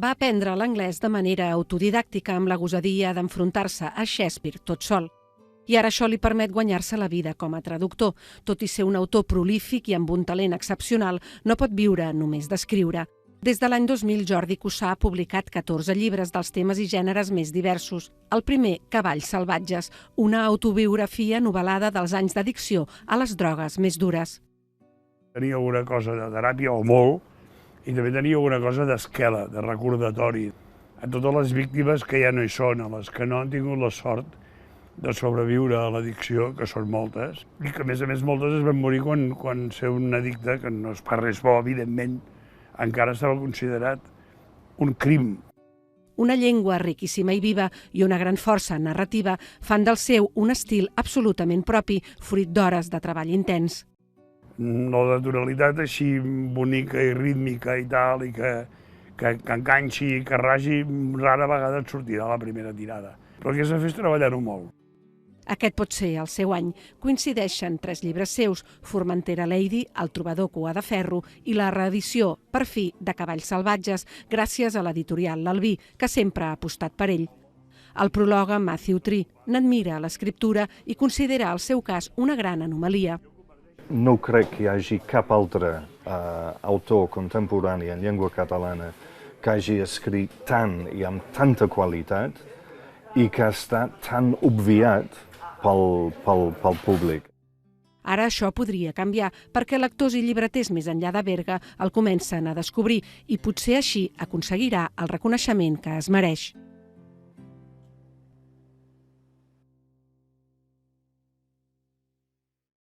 Va aprendre l'anglès de manera autodidàctica amb la gosadia d'enfrontar-se a Shakespeare tot sol. I ara això li permet guanyar-se la vida com a traductor. Tot i ser un autor prolífic i amb un talent excepcional, no pot viure només d'escriure. Des de l'any 2000, Jordi Cussà ha publicat 14 llibres dels temes i gèneres més diversos. El primer, Cavalls salvatges, una autobiografia novel·lada dels anys d'addicció a les drogues més dures. Tenia alguna cosa de teràpia, o molt, i també tenia alguna cosa d'esquela, de recordatori. A totes les víctimes que ja no hi són, a les que no han tingut la sort de sobreviure a l'addicció, que són moltes, i que a més moltes es van morir quan ser un addicte, que no és pas res bo, evidentment, encara estava considerat un crim. Una llengua riquíssima i viva i una gran força narrativa fan del seu un estil absolutament propi, fruit d'hores de treball intens. La naturalitat així bonica i rítmica i tal, i que enganxi i que ragi, rara vegada et sortirà la primera tirada. Però el que s'ha de fer és treballar-ho molt. Aquest pot ser el seu any. Coincideixen 3 llibres seus, Formentera Lady, El trobador cua de ferro i la reedició, per fi, de Cavalls salvatges, gràcies a l'editorial L'Albí, que sempre ha apostat per ell. El pròloga Matthew Tree n'admira l'escriptura i considera el seu cas una gran anomalia. No crec que hi hagi cap altre autor contemporani en llengua catalana que hagi escrit tant i amb tanta qualitat i que ha estat tan obviat pel públic. Ara això podria canviar, perquè lectors i llibreters més enllà de Berga el comencen a descobrir i potser així aconseguirà el reconeixement que es mereix.